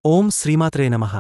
ఓం శ్రీమాత్రే నమః.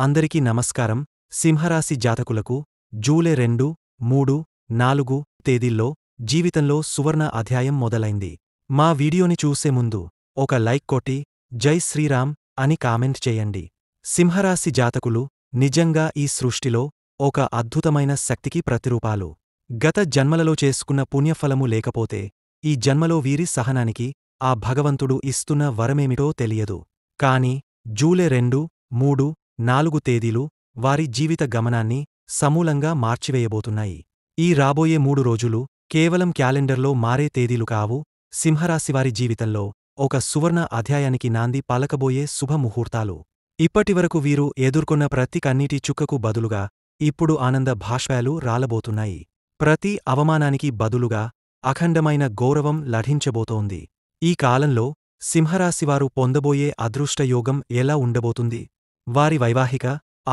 అందరికీ నమస్కారం. సింహరాశి జాతకులకు జూలై 2, 3, 4 తేదీల్లో జీవితంలో సువర్ణ అధ్యాయం మొదలైంది. మా వీడియోని చూసే ముందు ఒక లైక్ కొట్టి జై శ్రీరామ్ అని కామెంట్ చేయండి. సింహరాశి జాతకులు నిజంగా ఈ సృష్టిలో ఒక అద్భుతమైన శక్తికి ప్రతిరూపాలు. గత జన్మలలో చేసుకున్న పుణ్యఫలము లేకపోతే ఈ జన్మలో వీరి సహనానికి ఆ భగవంతుడు ఇస్తున్న వరమేమిటో తెలియదు. కాని జూలై 2, 3, 4 తేదీలు వారి జీవిత గమనాన్ని సమూలంగా మార్చివేయబోతున్నాయి. ఈ రాబోయే 3 రోజులు కేవలం క్యాలెండర్లో మారే తేదీలు కావు, సింహరాశివారి జీవితంలో ఒక సువర్ణ అధ్యాయానికి నాంది పలకబోయే శుభముహూర్తాలు. ఇప్పటివరకు వీరు ఎదుర్కొన్న ప్రతి కన్నీటి చుక్కకు బదులుగా ఇప్పుడు ఆనంద భాష్పాలు రాలబోతున్నాయి. ప్రతి అవమానానికి బదులుగా అఖండమైన గౌరవం లభించబోతోంది. ఈ కాలంలో సింహరాశివారు పొందబోయే అదృష్టయోగం ఎలా ఉండబోతుంది? వారి వైవాహిక,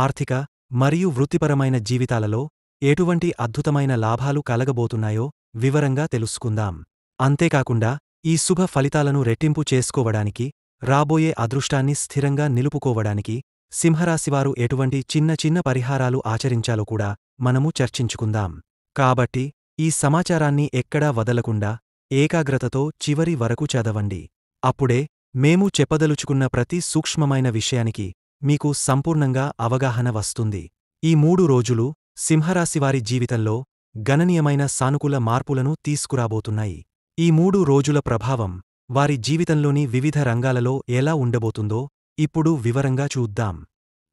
ఆర్థిక మరియు వృత్తిపరమైన జీవితాలలో ఎటువంటి అద్భుతమైన లాభాలు కలగబోతున్నాయో వివరంగా తెలుసుకుందాం. అంతేకాకుండా ఈ శుభ ఫలితాలను రెట్టింపు చేసుకోవడానికి, రాబోయే అదృష్టాన్ని స్థిరంగా నిలుపుకోవడానికి సింహరాశివారు ఎటువంటి చిన్న చిన్న పరిహారాలు ఆచరించాలో కూడా మనము చర్చించుకుందాం. కాబట్టి ఈ సమాచారాన్ని ఎక్కడా వదలకుండా ఏకాగ్రతతో చివరి వరకు చదవండి. అప్పుడే మేము చెప్పదలుచుకున్న ప్రతి సూక్ష్మమైన విషయానికి మీకు సంపూర్ణంగా అవగాహన వస్తుంది. ఈ 3 రోజులు సింహరాశివారి జీవితంలో గణనీయమైన సానుకూల మార్పులను తీసుకురాబోతున్నాయి. ఈ 3 రోజుల ప్రభావం వారి జీవితంలోని వివిధ రంగాలలో ఎలా ఉండబోతుందో ఇప్పుడు వివరంగా చూద్దాం.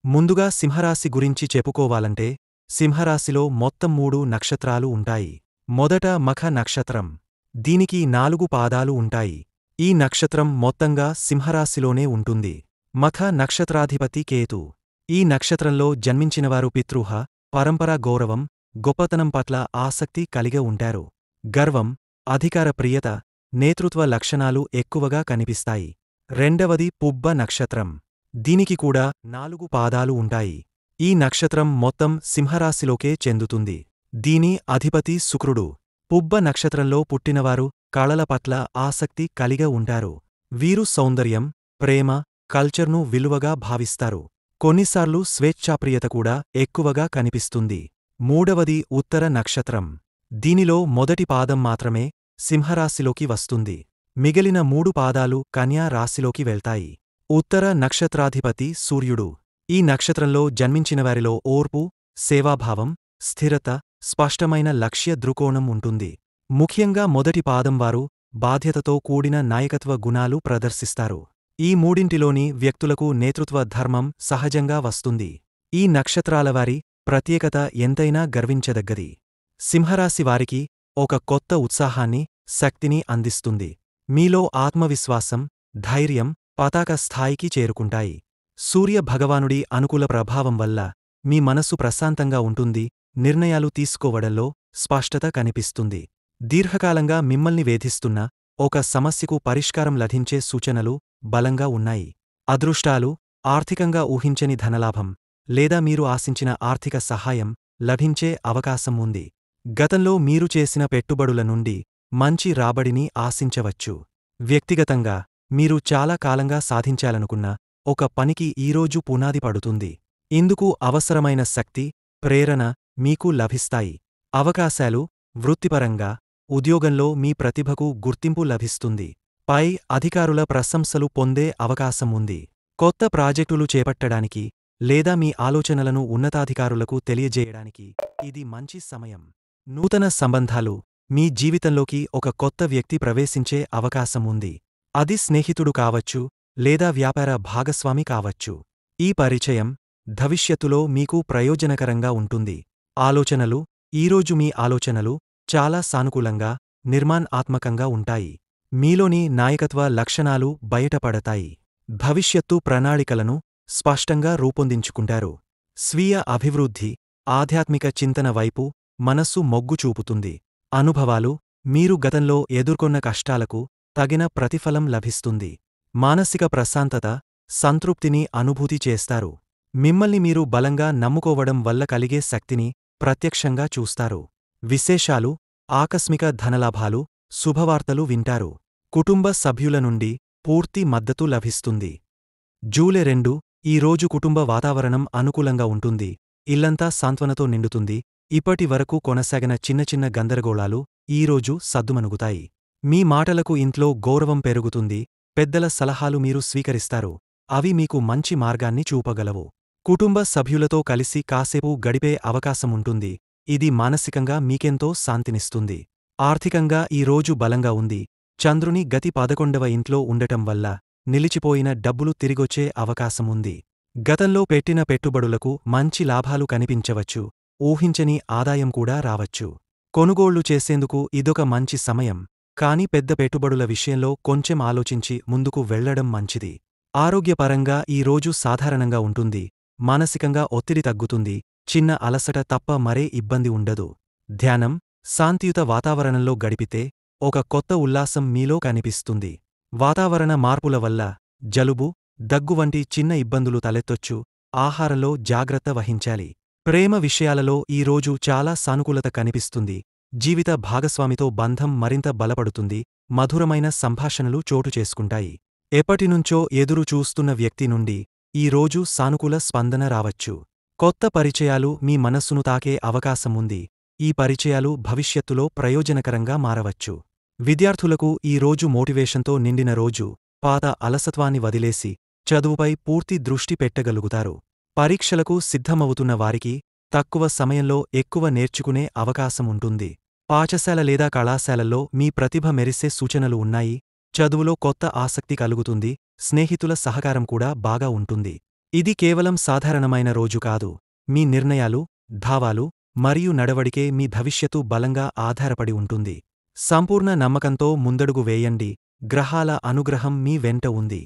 ముందుగా సింహరాశి గురించి చెప్పుకోవాలంటే సింహరాశిలో మొత్తం 3 నక్షత్రాలు ఉంటాయి. మొదట మఖ నక్షత్రం. దీనికి 4 పాదాలు ఉంటాయి. ఈ నక్షత్రం మొత్తంగా సింహరాశిలోనే ఉంటుంది. మఖ నక్షత్రాధిపతి కేతు. ఈ నక్షత్రంలో జన్మించినవారు పితృహ, పరంపరా గౌరవం, గొప్పతనం పట్ల ఆసక్తి కలిగి ఉంటారు. గర్వం, అధికార ప్రియత, నేతృత్వ లక్షణాలు ఎక్కువగా కనిపిస్తాయి. రెండవది పుబ్బ నక్షత్రం. దీనికి కూడా 4 పాదాలు ఉంటాయి. ఈ నక్షత్రం మొత్తం సింహరాశిలోకే చెందుతుంది. దీని అధిపతి శుక్రుడు. పుబ్బ నక్షత్రంలో పుట్టినవారు కళల పట్ల ఆసక్తి కలిగి ఉంటారు. వీరు సౌందర్యం, ప్రేమ, కల్చర్ను విలువగా భావిస్తారు. కొన్నిసార్లు స్వేచ్ఛాప్రియత కూడా ఎక్కువగా కనిపిస్తుంది. మూడవది ఉత్తర నక్షత్రం. దీనిలో మొదటి పాదం మాత్రమే సింహరాశిలోకి వస్తుంది. మిగిలిన 3 పాదాలు కన్యా రాశిలోకి వెళ్తాయి. ఉత్తర నక్షత్రాధిపతి సూర్యుడు. ఈ నక్షత్రంలో జన్మించినవారిలో ఓర్పు, సేవాభావం, స్థిరత, స్పష్టమైన లక్ష్య దృకోణం ఉంటుంది. ముఖ్యంగా మొదటి పాదం వారు బాధ్యతతో కూడిన నాయకత్వ గుణాలు ప్రదర్శిస్తారు. ఈ మూడింటిలోని వ్యక్తులకు నేతృత్వ ధర్మం సహజంగా వస్తుంది. ఈ నక్షత్రాలవారి ప్రత్యేకత ఎంతైనా గర్వించదగ్గది. సింహరాశి వారికి ఒక కొత్త ఉత్సాహాన్ని, శక్తిని అందిస్తుంది. మీలో ఆత్మవిశ్వాసం, ధైర్యం పతాక స్థాయికి చేరుకుంటాయి. సూర్య భగవానుడి అనుకూల ప్రభావం వల్ల మీ మనసు ప్రశాంతంగా ఉంటుంది. నిర్ణయాలు తీసుకోవడంలో స్పష్టత కనిపిస్తుంది. దీర్ఘకాలంగా మిమ్మల్ని వేధిస్తున్న ఒక సమస్యకు పరిష్కారం లభించే సూచనలు బలంగా ఉన్నాయి. అదృష్టాలు, ఆర్థికంగా ఊహించని ధనలాభం, లేదా మీరు ఆశించిన ఆర్థిక సహాయం లభించే అవకాశం ఉంది. గతంలో మీరు చేసిన పెట్టుబడుల నుండి మంచి రాబడిని ఆశించవచ్చు. వ్యక్తిగతంగా మీరు చాలా కాలంగా సాధించాలనుకున్న ఒక పనికి ఈరోజు పునాది పడుతుంది. ఇందుకు అవసరమైన శక్తి, ప్రేరణ మీకు లభిస్తాయి. అవకాశాలు, వృత్తిపరంగా, ఉద్యోగంలో మీ ప్రతిభకు గుర్తింపు లభిస్తుంది. పై అధికారుల ప్రశంసలు పొందే అవకాశం ఉంది. కొత్త ప్రాజెక్టులు చేపట్టడానికి లేదా మీ ఆలోచనలను ఉన్నతాధికారులకు తెలియజేయడానికి ఇది మంచి సమయం. నూతన సంబంధాలు, మీ జీవితంలోకి ఒక కొత్త వ్యక్తి ప్రవేశించే అవకాశం ఉంది. అది స్నేహితుడు కావచ్చు లేదా వ్యాపార భాగస్వామి కావచ్చు. ఈ పరిచయం భవిష్యత్తులో మీకు ప్రయోజనకరంగా ఉంటుంది. ఆలోచనలు. ఈరోజు మీ ఆలోచనలు చాలా సానుకూలంగా, నిర్మాణాత్మకంగా ఉంటాయి. మీలోని నాయకత్వ లక్షణాలు బయటపడతాయి. భవిష్యత్తు ప్రణాళికలను స్పష్టంగా రూపొందించుకుంటారు. స్వీయ అభివృద్ధి, ఆధ్యాత్మిక చింతన వైపు మనస్సు మొగ్గు చూపుతుంది. అనుభవాలు. మీరు గతంలో ఎదుర్కొన్న కష్టాలకు తగిన ప్రతిఫలం లభిస్తుంది. మానసిక ప్రశాంతత, సంతృప్తిని అనుభూతి చేస్తారు. మిమ్మల్ని మీరు బలంగా నమ్ముకోవడం వల్ల కలిగే శక్తిని ప్రత్యక్షంగా చూస్తారు. విశేషాలు, ఆకస్మిక ధనలాభాలు, శుభవార్తలు వింటారు. కుటుంబ సభ్యుల నుండి పూర్తి మద్దతు లభిస్తుంది. జూలై 2 ఈ రోజు కుటుంబ వాతావరణం అనుకూలంగా ఉంటుంది. ఇల్లంతా సాంత్వనతో నిండుతుంది. ఇప్పటి వరకు కొనసాగిన చిన్న చిన్న గందరగోళాలు ఈరోజు సద్దుమణుగుతాయి. మీ మాటలకు ఇంట్లో గౌరవం పెరుగుతుంది. పెద్దల సలహాలు మీరు స్వీకరిస్తారు. అవి మీకు మంచి మార్గాన్ని చూపగలవు. కుటుంబ సభ్యులతో కలిసి కాసేపు గడిపే అవకాశముంటుంది. ఇది మానసికంగా మీకెంతో శాంతినిస్తుంది. ఆర్థికంగా ఈ రోజు బలంగా ఉంది. చంద్రుని గతి 11వ ఇంట్లో ఉండటం వల్ల నిలిచిపోయిన డబ్బులు తిరిగొచ్చే అవకాశముంది. గతంలో పెట్టిన పెట్టుబడులకు మంచి లాభాలు కనిపించవచ్చు. ఊహించని ఆదాయం కూడా రావచ్చు. కొనుగోళ్లు చేసేందుకు ఇదొక మంచి సమయం. కానీ పెద్ద పెట్టుబడుల విషయంలో కొంచెం ఆలోచించి ముందుకు వెళ్లడం మంచిది. ఆరోగ్యపరంగా ఈ రోజు సాధారణంగా ఉంటుంది. మానసికంగా ఒత్తిడి తగ్గుతుంది. చిన్న అలసట తప్ప మరే ఇబ్బంది ఉండదు. ధ్యానం, శాంతియుత వాతావరణంలో గడిపితే ఒక కొత్త ఉల్లాసం మీలో కనిపిస్తుంది. వాతావరణ మార్పుల వల్ల జలుబు, దగ్గు వంటి చిన్న ఇబ్బందులు తలెత్తొచ్చు. ఆహారంలో జాగ్రత్త వహించాలి. ప్రేమ విషయాలలో ఈ రోజు చాలా సానుకూలత కనిపిస్తుంది. జీవిత భాగస్వామితో బంధం మరింత బలపడుతుంది. మధురమైన సంభాషణలు చోటు చేసుకుంటాయి. ఎప్పటినుంచో ఎదురు చూస్తున్న వ్యక్తి నుండి ఈ రోజు సానుకూల స్పందన రావచ్చు. కొత్త పరిచయాలు మీ మనస్సును తాకే అవకాశముంది. ఈ పరిచయాలు భవిష్యత్తులో ప్రయోజనకరంగా మారవచ్చు. విద్యార్థులకు ఈ రోజు మోటివేషన్తో నిండిన రోజు. పాత అలసత్వాన్ని వదిలేసి చదువుపై పూర్తి దృష్టి పెట్టగలుగుతారు. పరీక్షలకు సిద్ధమవుతున్న వారికి తక్కువ సమయంలో ఎక్కువ నేర్చుకునే అవకాశముంటుంది. పాఠశాల లేదా కళాశాలల్లో మీ ప్రతిభ మెరిసే సూచనలు ఉన్నాయి. చదువులో కొత్త ఆసక్తి కలుగుతుంది. స్నేహితుల సహకారం కూడా బాగా ఉంటుంది. ఇది కేవలం సాధారణమైన రోజు కాదు. మీ నిర్ణయాలు, భావాలు మరియు నడవడికే మీ భవిష్యత్తు బలంగా ఆధారపడి ఉంటుంది. సంపూర్ణ నమ్మకంతో ముందడుగు వేయండి. గ్రహాల అనుగ్రహం మీ వెంట ఉంది.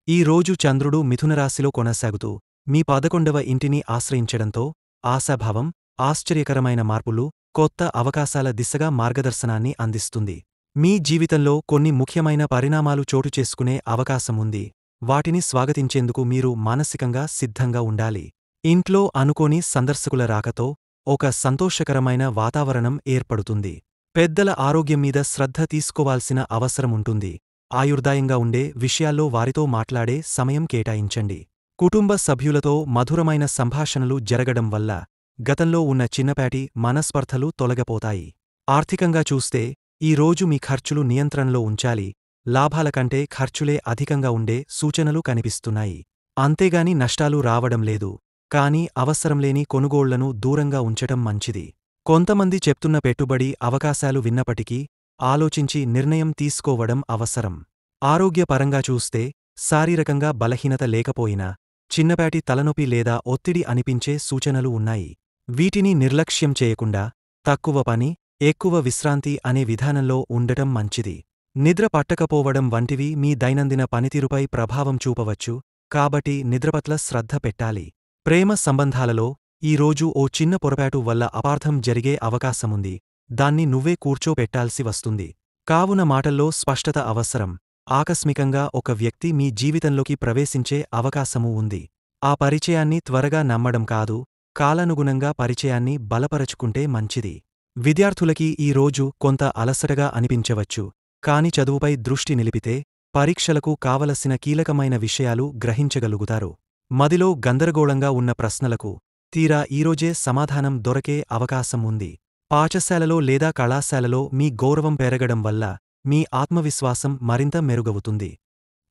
ఈ రోజు చంద్రుడు మిథునరాశిలో కొనసాగుతూ మీ 11వ ఇంటిని ఆశ్రయించడంతో ఆశాభావం, ఆశ్చర్యకరమైన మార్పులు, కొత్త అవకాశాల దిశగా మార్గదర్శనాన్ని అందిస్తుంది. మీ జీవితంలో కొన్ని ముఖ్యమైన పరిణామాలు చోటు చేసుకునే అవకాశముంది. వాటిని స్వాగతించేందుకు మీరు మానసికంగా సిద్ధంగా ఉండాలి. ఇంట్లో అనుకోని సందర్శకుల రాకతో ఒక సంతోషకరమైన వాతావరణం ఏర్పడుతుంది. పెద్దల ఆరోగ్యం మీద శ్రద్ధ తీసుకోవాల్సిన అవసరముంటుంది. ఆయుర్దాయంగా ఉండే విషయాల్లో వారితో మాట్లాడే సమయం కేటాయించండి. కుటుంబ సభ్యులతో మధురమైన సంభాషణలు జరగడం వల్ల గతంలో ఉన్న చిన్నపాటి మనస్పర్ధలు తొలగపోతాయి. ఆర్థికంగా చూస్తే ఈ రోజు మీ ఖర్చులు నియంత్రణలో ఉంచాలి. లాభాల కంటే ఖర్చులే అధికంగా ఉండే సూచనలు కనిపిస్తున్నాయి. అంతేగాని నష్టాలు రావడం లేదు. కానీ అవసరంలేని కొనుగోళ్లను దూరంగా ఉంచటం మంచిది. కొంతమంది చెప్తున్న పెట్టుబడి అవకాశాలు విన్నప్పటికీ ఆలోచించి నిర్ణయం తీసుకోవడం అవసరం. ఆరోగ్యపరంగా చూస్తే శారీరకంగా బలహీనత లేకపోయినా చిన్నపాటి తలనొప్పి లేదా ఒత్తిడి అనిపించే సూచనలు ఉన్నాయి. వీటిని నిర్లక్ష్యం చేయకుండా తక్కువ పని, ఎక్కువ విశ్రాంతి అనే విధానంలో ఉండటం మంచిది. నిద్ర పట్టకపోవడం వంటివి మీ దైనందిన పనితీరుపై ప్రభావం చూపవచ్చు. కాబట్టి నిద్రపట్ల శ్రద్ధ పెట్టాలి. ప్రేమ సంబంధాలలో ఈ రోజు ఓ చిన్న పొరపాటు వల్ల అపార్థం జరిగే అవకాశముంది. దాన్ని నువ్వే కూర్చోపెట్టాల్సి వస్తుంది. కావున మాటల్లో స్పష్టత అవసరం. ఆకస్మికంగా ఒక వ్యక్తి మీ జీవితంలోకి ప్రవేశించే అవకాశమూ ఉంది. ఆ పరిచయాన్ని త్వరగా నమ్మడం కాదు, కాలానుగుణంగా పరిచయాన్ని బలపరచుకుంటే మంచిది. విద్యార్థులకి ఈ రోజు కొంత అలసటగా అనిపించవచ్చు. కాని చదువుపై దృష్టి నిలిపితే పరీక్షలకు కావలసిన కీలకమైన విషయాలు గ్రహించగలుగుతారు. మదిలో గందరగోళంగా ఉన్న ప్రశ్నలకు తీరా ఈరోజే సమాధానం దొరకే అవకాశం ఉంది. పాఠశాలలో లేదా కళాశాలలో మీ గౌరవం పెరగడం వల్ల మీ ఆత్మవిశ్వాసం మరింత మెరుగవుతుంది.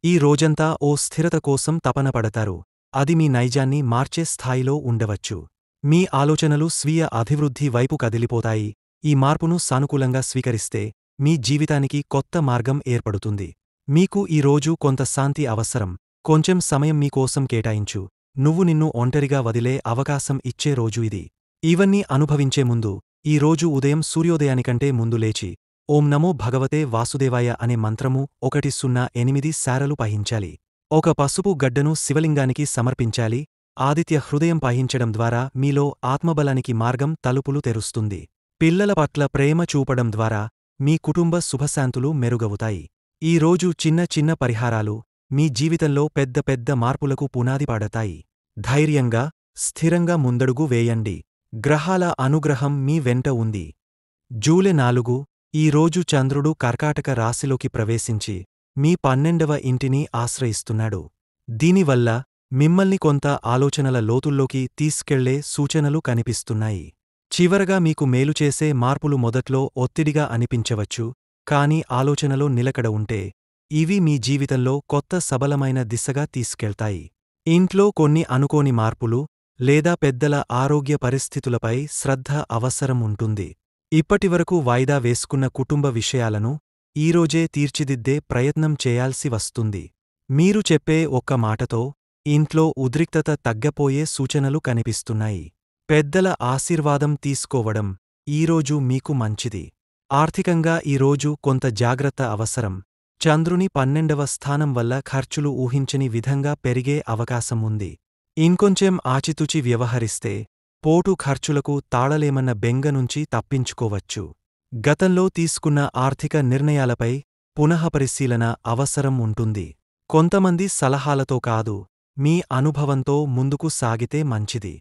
ఈ రోజంతా ఓ స్థిరత కోసం తపన పడతారు. అది మీ నైజాన్ని మార్చే స్థాయిలో ఉండవచ్చు. మీ ఆలోచనలు స్వీయ అభివృద్ధి వైపు కదిలిపోతాయి. ఈ మార్పును సానుకూలంగా స్వీకరిస్తే మీ జీవితానికి కొత్త మార్గం ఏర్పడుతుంది. మీకు ఈ రోజు కొంత శాంతి అవసరం. కొంచెం సమయం మీకోసం కేటాయించు. నువ్వు నిన్ను ఒంటరిగా వదిలే అవకాశం ఇచ్చే రోజు ఇది. ఇవన్నీ అనుభవించే ముందు ఈ రోజు ఉదయం సూర్యోదయానికంటే ముందు లేచి ఓం నమో భగవతే వాసుదేవాయ అనే మంత్రము 108 సారలు పఠించాలి. ఒక పసుపు గడ్డను శివలింగానికి సమర్పించాలి. ఆదిత్య హృదయం పఠించడం ద్వారా మీలో ఆత్మబలానికి మార్గం తలుపులు తెరుస్తుంది. పిల్లల పట్ల ప్రేమ చూపడం ద్వారా మీ కుటుంబ శుభశాంతులు మెరుగవుతాయి. ఈ రోజు చిన్న చిన్న పరిహారాలు మీ జీవితంలో పెద్ద పెద్ద మార్పులకు పునాది పడతాయి. ధైర్యంగా, స్థిరంగా ముందడుగు వేయండి. గ్రహాల అనుగ్రహం మీ వెంట ఉంది. జూలై 4 ఈ రోజు చంద్రుడు కర్కాటక రాశిలోకి ప్రవేశించి మీ 12వ ఇంటిని ఆశ్రయిస్తున్నాడు. దీనివల్ల మిమ్మల్ని కొంత ఆలోచనల లోతుల్లోకి తీసుకెళ్లే సూచనలు కనిపిస్తున్నాయి. చివరగా మీకు మేలు చేసే మార్పులు మొదట్లో ఒత్తిడిగా అనిపించవచ్చు, కానీ ఆలోచనలో నిలకడ ఉంటే ఇవి మీ జీవితంలో కొత్త సబలమైన దిశగా తీసుకెళ్తాయి. ఇంట్లో కొన్ని అనుకోని మార్పులు లేదా పెద్దల ఆరోగ్య పరిస్థితులపై శ్రద్ధ అవసరం ఉంటుంది. ఇప్పటివరకు వాయిదా వేసుకున్న కుటుంబ విషయాలను ఈరోజే తీర్చిదిద్దే ప్రయత్నం చేయాల్సి వస్తుంది. మీరు చెప్పే ఒక్క మాటతో ఇంట్లో ఉద్రిక్తత తగ్గపోయే సూచనలు కనిపిస్తున్నాయి. పెద్దల ఆశీర్వాదం తీసుకోవడం ఈరోజు మీకు మంచిది. ఆర్థికంగా ఈరోజు కొంత జాగ్రత్త అవసరం. చంద్రుని 12వ స్థానం వల్ల ఖర్చులు ఊహించని విధంగా పెరిగే అవకాశం ఉంది. ఇంకొంచెం ఆచితూచి వ్యవహరిస్తే పోటు ఖర్చులకు తాళలేమన్న బెంగ నుంచి తప్పించుకోవచ్చు. గతంలో తీసుకున్న ఆర్థిక నిర్ణయాలపై పునఃపరిశీలన అవసరం ఉంటుంది. కొంతమంది సలహాలతో కాదు, మీ అనుభవంతో ముందుకు సాగితే మంచిది.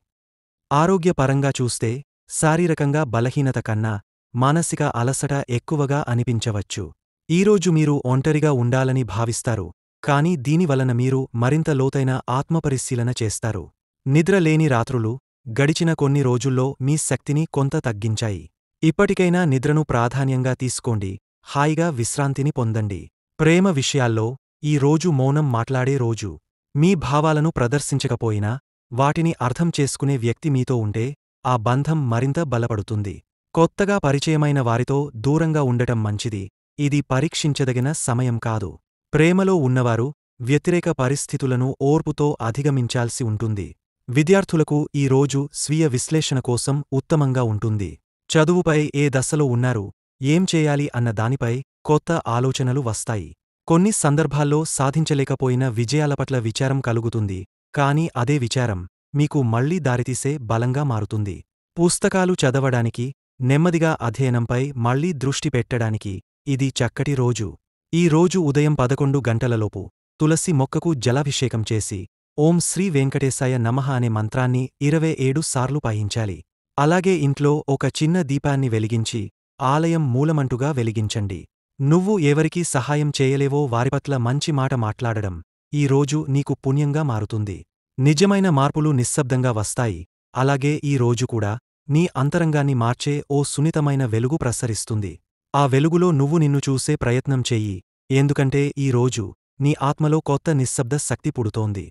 ఆరోగ్యపరంగా చూస్తే శారీరకంగా బలహీనత కన్నా మానసిక అలసట ఎక్కువగా అనిపించవచ్చు. ఈరోజు మీరు ఒంటరిగా ఉండాలని భావిస్తారు, కానీ దీనివలన మీరు మరింత లోతైన ఆత్మపరిశీలన చేస్తారు. నిద్రలేని రాత్రులు గడిచిన కొన్ని రోజుల్లో మీ శక్తిని కొంత తగ్గించాయి. ఇప్పటికైనా నిద్రను ప్రాధాన్యంగా తీసుకోండి, హాయిగా విశ్రాంతిని పొందండి. ప్రేమ విషయాల్లో ఈ రోజు మౌనం మాట్లాడే రోజు. మీ భావాలను ప్రదర్శించకపోయినా వాటిని అర్థం చేసుకునే వ్యక్తి మీతో ఉంటే ఆ బంధం మరింత బలపడుతుంది. కొత్తగా పరిచయమైన వారితో దూరంగా ఉండటం మంచిది. ఇది పరీక్షించదగిన సమయం కాదు. ప్రేమలో ఉన్నవారు వ్యతిరేక పరిస్థితులను ఓర్పుతో అధిగమించాల్సి ఉంటుంది. విద్యార్థులకు ఈ రోజు స్వీయ విశ్లేషణ కోసం ఉత్తమంగా ఉంటుంది. చదువుపై ఏ దశలో ఉన్నారు, ఏం చేయాలి అన్న దానిపై కొత్త ఆలోచనలు వస్తాయి. కొన్ని సందర్భాల్లో సాధించలేకపోయిన విజయాల పట్ల విచారం కలుగుతుంది, కానీ అదే విచారం మీకు మళ్లీ దారితీసే బలంగా మారుతుంది. పుస్తకాలు చదవడానికి, నెమ్మదిగా అధ్యయనంపై మళ్లీ దృష్టి పెట్టడానికి ఇది చక్కటి రోజు. ఈ రోజు ఉదయం 11 గంటలలోపు తులసి మొక్కకు జలాభిషేకం చేసి ఓం శ్రీ వెంకటేశాయ నమః అనే మంత్రాన్ని 27 సార్లు పఠించాలి. అలాగే ఇంట్లో ఒక చిన్న దీపాన్ని వెలిగించి ఆలయం మూలమంటుగా వెలిగించండి. నువ్వు ఎవరికి సహాయం చేయలేవో వారిపట్ల మంచి మాట మాట్లాడడం ఈ రోజు నీకు పుణ్యంగా మారుతుంది. నిజమైన మార్పులు నిశ్శబ్దంగా వస్తాయి. అలాగే ఈ రోజు కూడా నీ అంతరంగాన్ని మార్చే ఓ సున్నితమైన వెలుగు ప్రసరిస్తుంది. ఆ వెలుగులో నువ్వు నిన్ను చూసే ప్రయత్నం చెయ్యి, ఎందుకంటే ఈ రోజు నీ ఆత్మలో కొత్త నిశ్శబ్ద శక్తి పుడుతోంది.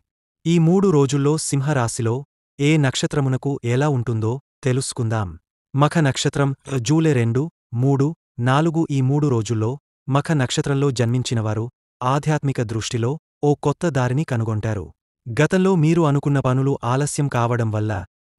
ఈ 3 రోజుల్లో సింహరాశిలో ఏ నక్షత్రమునకు ఎలా ఉంటుందో తెలుసుకుందాం. మఖ నక్షత్రం జూలై 2, 3, 4 ఈ 3 రోజుల్లో మఖ నక్షత్రంలో జన్మించినవారు ఆధ్యాత్మిక దృష్టిలో ఓ కొత్త దారిని కనుగొంటారు. గతంలో మీరు అనుకున్న పనులు ఆలస్యం కావడం వల్ల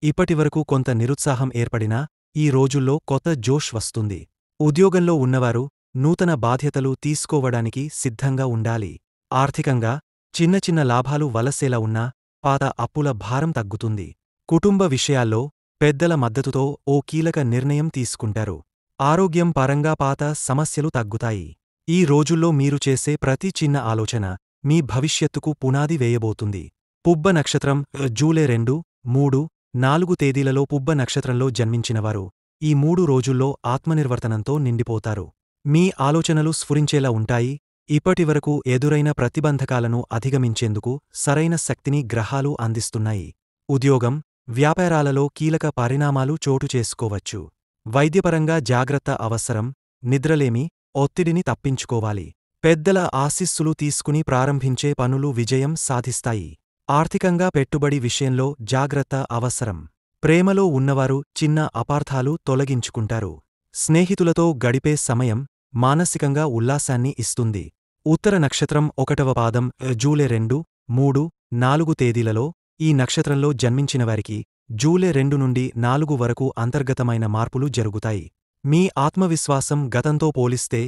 ఇప్పటివరకు కొంత నిరుత్సాహం ఏర్పడినా ఈ రోజుల్లో కొత్త జోష్ వస్తుంది. ఉద్యోగంలో ఉన్నవారు నూతన బాధ్యతలు తీసుకోవడానికి సిద్ధంగా ఉండాలి. ఆర్థికంగా చిన్న చిన్న లాభాలు వలసేలా ఉన్నా పాత అప్పుల భారం తగ్గుతుంది. కుటుంబ విషయాల్లో పెద్దల మద్దతుతో ఓ కీలక నిర్ణయం తీసుకుంటారు. ఆరోగ్యం పరంగా పాత సమస్యలు తగ్గుతాయి. ఈ రోజుల్లో మీరు చేసే ప్రతి చిన్న ఆలోచన మీ భవిష్యత్తుకు పునాది వేయబోతుంది. పుబ్బ నక్షత్రం జూలై 2, 3, 4 తేదీలలో పుబ్బ నక్షత్రంలో జన్మించినవారు ఈ 3 రోజుల్లో ఆత్మనిర్వర్తనంతో నిండిపోతారు. మీ ఆలోచనలు స్ఫురించేలా ఉంటాయి. ఇప్పటివరకు ఎదురైన ప్రతిబంధకాలను అధిగమించేందుకు సరైన శక్తిని గ్రహాలు అందిస్తున్నాయి. ఉద్యోగం, వ్యాపారాలలో కీలక పరిణామాలు చోటు చేసుకోవచ్చు. వైద్యపరంగా జాగ్రత్త అవసరం. నిద్రలేమి, ఒత్తిడిని తప్పించుకోవాలి. పెద్దల ఆశీస్సులు తీసుకుని ప్రారంభించే పనులు విజయం సాధిస్తాయి. ఆర్థికంగా పెట్టుబడి విషయంలో జాగ్రత్త అవసరం. ప్రేమలో ఉన్నవారు చిన్న అపార్థాలు తొలగించుకుంటారు. స్నేహితులతో గడిపే సమయం మానసికంగా ఉల్లాసాన్ని ఇస్తుంది. ఉత్తర నక్షత్రం 1వ పాదం జూలై 2, 3, 4 తేదీలలో ఈ నక్షత్రంలో జన్మించినవారికి జూలై 2 నుండి 4 వరకు అంతర్గతమైన మార్పులు జరుగుతాయి. మీ ఆత్మవిశ్వాసం గతంతో పోలిస్తే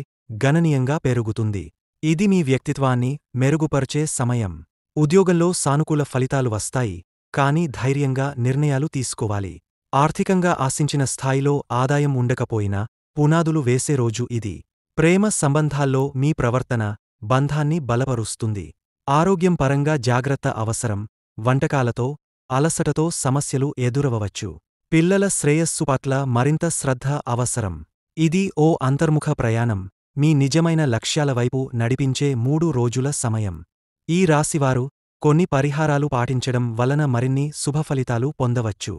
గణనీయంగా పెరుగుతుంది. ఇది మీ వ్యక్తిత్వాన్ని మెరుగుపరిచే సమయం. ఉద్యోగంలో సానుకూల ఫలితాలు వస్తాయి, కానీ ధైర్యంగా నిర్ణయాలు తీసుకోవాలి. ఆర్థికంగా ఆశించిన స్థాయిలో ఆదాయం ఉండకపోయినా పునాదులు వేసే రోజు ఇది. ప్రేమ సంబంధాల్లో మీ ప్రవర్తన బంధాన్ని బలపరుస్తుంది. ఆరోగ్యం పరంగా జాగ్రత్త అవసరం. వంటకాలతో, అలసటతో సమస్యలు ఎదురవవచ్చు. పిల్లల శ్రేయస్సు పట్ల మరింత శ్రద్ధ అవసరం. ఇది ఓ అంతర్ముఖ ప్రయాణం, మీ నిజమైన లక్ష్యాల వైపు నడిపించే 3 రోజుల సమయం. ఈ రాశివారు కొన్ని పరిహారాలు పాటించడం వలన మరిన్ని శుభఫలితాలు పొందవచ్చు.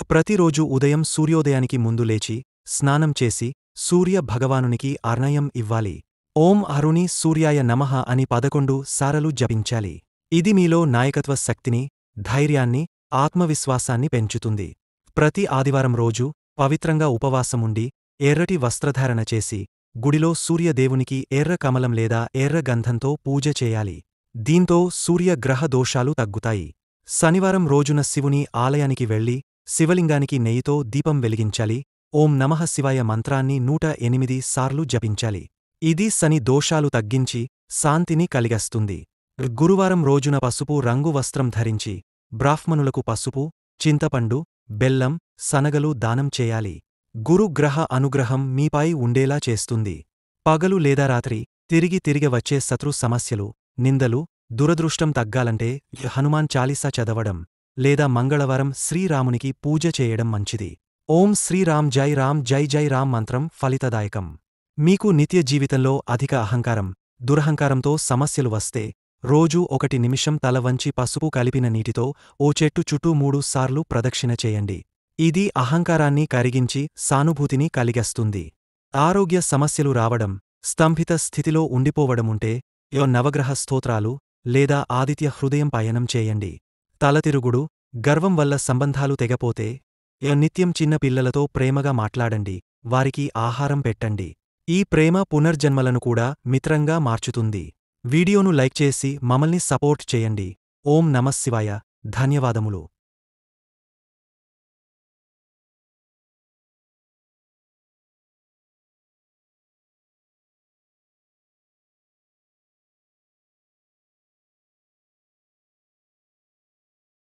ప్రతిరోజు ఉదయం సూర్యోదయానికి ముందు లేచి, స్నానం చేసి, సూర్య భగవానునికి అర్ఘ్యం ఇవ్వాలి. ఓం అరుణి సూర్యాయ నమః అని 11 సారలు జపించాలి. ఇది మీలో నాయకత్వ శక్తిని, ధైర్యాన్ని, ఆత్మవిశ్వాసాన్ని పెంచుతుంది. ప్రతి ఆదివారం రోజు పవిత్రంగా ఉపవాసముండి, ఎర్రటి వస్త్రధారణ చేసి, గుడిలో సూర్యదేవునికి ఎర్ర కమలం లేదా ఎర్ర గంధంతో పూజ చేయాలి. దీంతో సూర్యగ్రహ దోషాలు తగ్గుతాయి. శనివారం రోజున శివుని ఆలయానికి వెళ్లి, శివలింగానికి నెయ్యితో దీపం వెలిగించాలి. ఓం నమః శివాయ మంత్రాన్ని 108 సార్లు జపించాలి. ఇది శని దోషాలు తగ్గించి, శాంతిని కలిగస్తుంది. గురువారం రోజున పసుపు రంగు వస్త్రం ధరించి, బ్రాహ్మణులకు పసుపు, చింతపండు, బెల్లం, శనగలు దానం చేయాలి. గురుగ్రహ అనుగ్రహం మీపై ఉండేలా చేస్తుంది. పగలు లేదా రాత్రి తిరిగి వచ్చే శత్రు సమస్యలు, నిందలు, దురదృష్టం తగ్గాలంటే హనుమాన్ చాలీసా చదవడం లేదా మంగళవారం శ్రీరామునికి పూజ చేయడం మంచిది. ఓం శ్రీరామ్ జై జై రామ్ మంత్రం ఫలితదాయకం. మీకు నిత్య జీవితంలో అధిక అహంకారం, దురహంకారంతో సమస్యలు వస్తే రోజూ 1 నిమిషం తల వంచి పసుపు కలిపిన నీటితో ఓ చెట్టు చుట్టూ 3 సార్లు ప్రదక్షిణ చేయండి. ఇది అహంకారాన్ని కరిగించి సానుభూతిని కలిగస్తుంది. ఆరోగ్య సమస్యలు రావడం, స్తంభిత స్థితిలో ఉండిపోవడముంటే నవగ్రహ స్తోత్రాలు లేదా ఆదిత్య హృదయం పయనం చేయండి. తలతిరుగుడు, గర్వం వల్ల సంబంధాలు తెగపోతే నిత్యం చిన్న పిల్లలతో ప్రేమగా మాట్లాడండి, వారికి ఆహారం పెట్టండి. ఈ ప్రేమ పునర్జన్మలను కూడా మిత్రంగా మార్చుతుంది. వీడియోను లైక్ చేసి మమ్మల్ని సపోర్ట్ చేయండి. ఓం నమః శివాయ. ధన్యవాదములు.